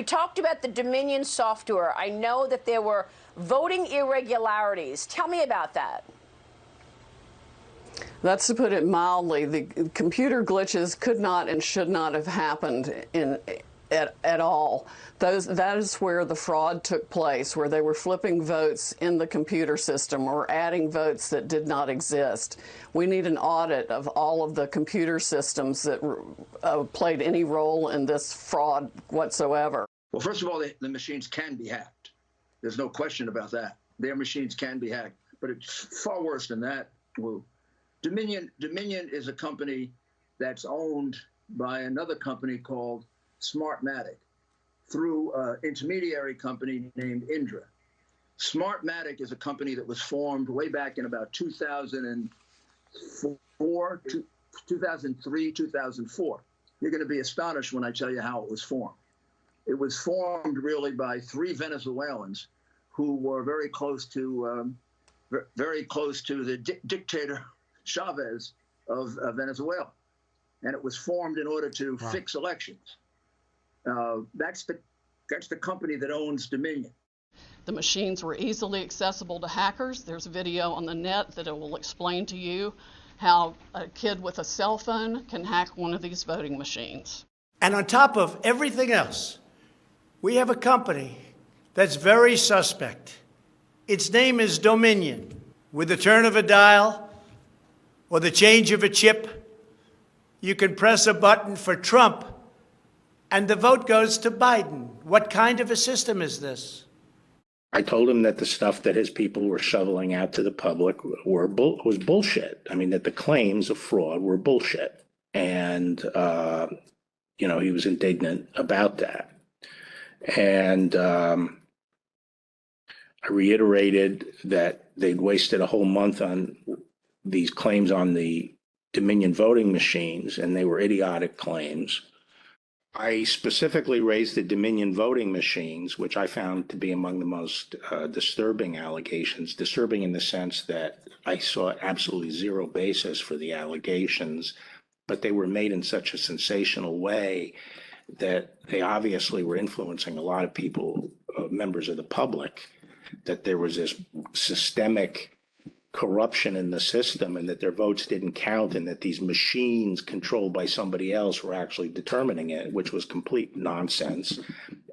We talked about the Dominion software. I know that there were voting irregularities. Tell me about that. That's to put it mildly. The computer glitches could not and should not have happened at all. That is where the fraud took place, where they were flipping votes in the computer system or adding votes that did not exist. We need an audit of all of the computer systems that played any role in this fraud whatsoever. Well, first of all, the machines can be hacked. There's no question about that. Their machines can be hacked, but it's far worse than that. Well, Dominion is a company that's owned by another company called Smartmatic through an intermediary company named Indra. Smartmatic is a company that was formed way back in about 2004, 2003, 2004. You're going to be astonished when I tell you how it was formed. It was formed really by three Venezuelans who were very close to the dictator Chavez of Venezuela, and it was formed in order to fix elections. That's the company that owns Dominion. The machines were easily accessible to hackers. There's a video on the net that it will explain to you how a kid with a cell phone can hack one of these voting machines. And on top of everything else, we have a company that's very suspect. Its name is Dominion. With the turn of a dial or the change of a chip, you can press a button for Trump and the vote goes to Biden. What kind of a system is this? I told him that the stuff that his people were shoveling out to the public was bullshit. I mean, that the claims of fraud were bullshit. And, he was indignant about that. And I reiterated that they'd wasted a whole month on these claims on the Dominion voting machines, and they were idiotic claims. I specifically raised the Dominion voting machines, which I found to be among the most disturbing allegations, disturbing in the sense that I saw absolutely zero basis for the allegations, but they were made in such a sensational way that they obviously were influencing a lot of people, members of the public, that there was this systemic corruption in the system and that their votes didn't count and that these machines controlled by somebody else were actually determining it, which was complete nonsense.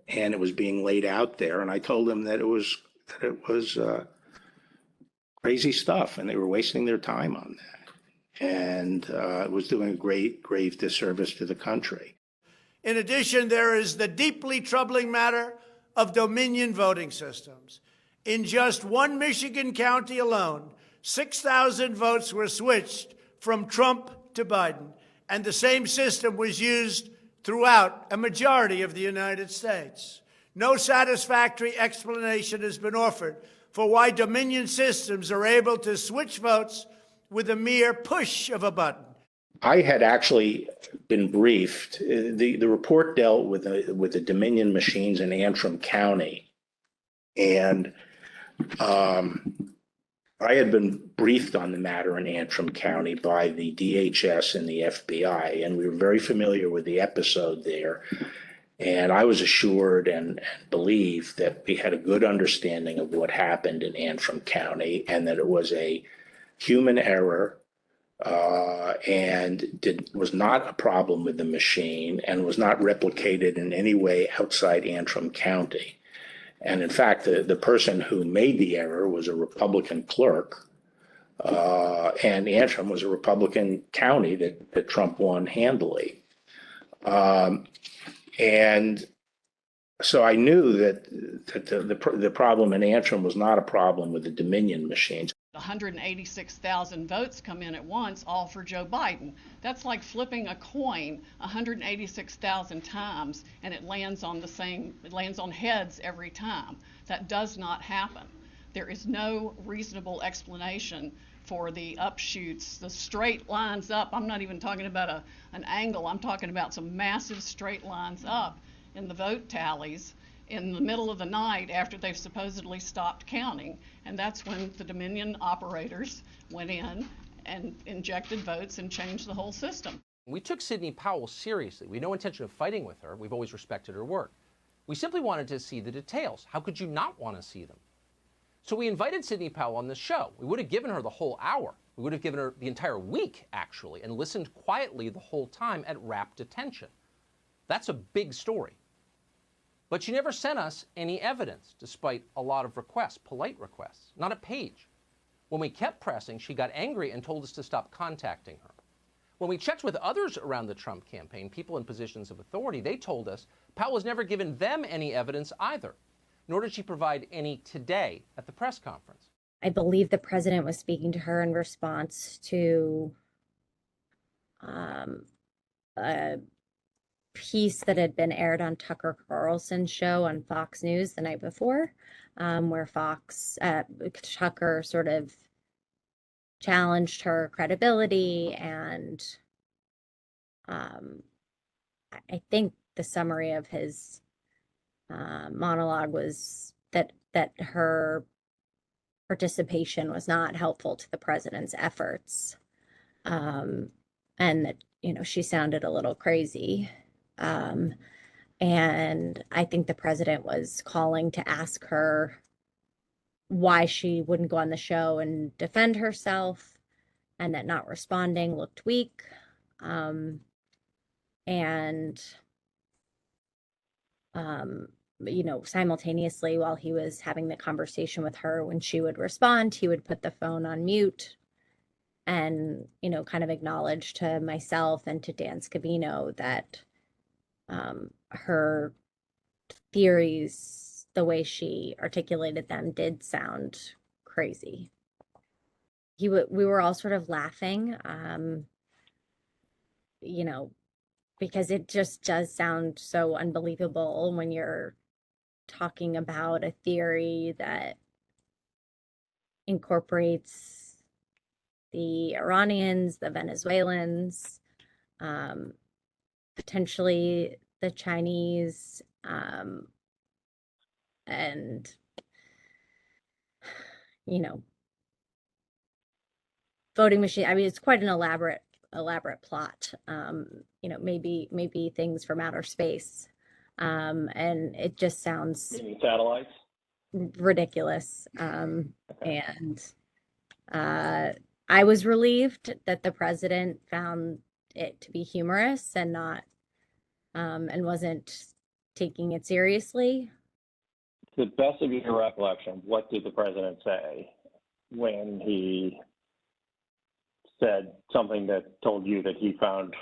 And it was being laid out there. And I told them that it was crazy stuff and they were wasting their time on that. And it was doing a grave disservice to the country. In addition, there is the deeply troubling matter of Dominion voting systems. In just one Michigan county alone, 6,000 votes were switched from Trump to Biden, and the same system was used throughout a majority of the United States. No satisfactory explanation has been offered for why Dominion systems are able to switch votes with a mere push of a button. I had actually been briefed. The report dealt with the Dominion machines in Antrim County, and I had been briefed on the matter in Antrim County by the DHS and the FBI, and we were very familiar with the episode there. And I was assured and believed that we had a good understanding of what happened in Antrim County and that it was a human error and was not a problem with the machine and was not replicated in any way outside Antrim County. And in fact, the person who made the error was a Republican clerk, and Antrim was a Republican county that Trump won handily. And so I knew that the problem in Antrim was not a problem with the Dominion machines. 186,000 votes come in at once, all for Joe Biden. That's like flipping a coin 186,000 times and it lands on heads every time. That does not happen. There is no reasonable explanation for the upshoots, the straight lines up. I'm not even talking about an angle. I'm talking about some massive straight lines up in the vote tallies in the middle of the night after they've supposedly stopped counting. And that's when the Dominion operators went in and injected votes and changed the whole system. We took Sidney Powell seriously. We had no intention of fighting with her. We've always respected her work. We simply wanted to see the details. How could you not want to see them? So we invited Sidney Powell on the show. We would have given her the whole hour. We would have given her the entire week, actually, and listened quietly the whole time at rapt attention. That's a big story. But she never sent us any evidence, despite a lot of requests, polite requests, not a page. When we kept pressing, she got angry and told us to stop contacting her. When we checked with others around the Trump campaign, people in positions of authority, they told us Powell has never given them any evidence either, nor did she provide any today at the press conference. I believe the president was speaking to her in response to a piece that had been aired on Tucker Carlson's show on Fox News the night before, where Tucker sort of challenged her credibility, and I think the summary of his monologue was that her participation was not helpful to the president's efforts, and that, you know, she sounded a little crazy. And I think the president was calling to ask her why she wouldn't go on the show and defend herself, and that not responding looked weak. You know, simultaneously, while he was having the conversation with her, when she would respond, he would put the phone on mute and, you know, kind of acknowledge to myself and to Dan Scavino that her theories, the way she articulated them, did sound crazy. We were all sort of laughing, you know, because it just does sound so unbelievable when you're talking about a theory that incorporates the Iranians, the Venezuelans, potentially the Chinese, and, you know, voting machine. I mean, it's quite an elaborate plot. You know, maybe things from outer space. And it just sounds satellites ridiculous. And I was relieved that the president found it to be humorous and not and wasn't taking it seriously. To the best of your recollection, what did the president say when he said something that told you that he found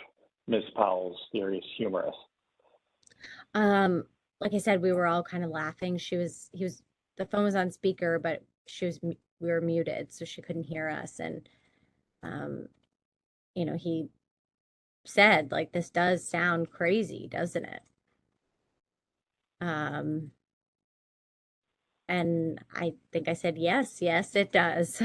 Ms. Powell's theories humorous? Like I said, we were all kind of laughing. The phone was on speaker, but we were muted, so she couldn't hear us. And, you know, he said, like, this does sound crazy, doesn't it? And I think I said, yes, it does.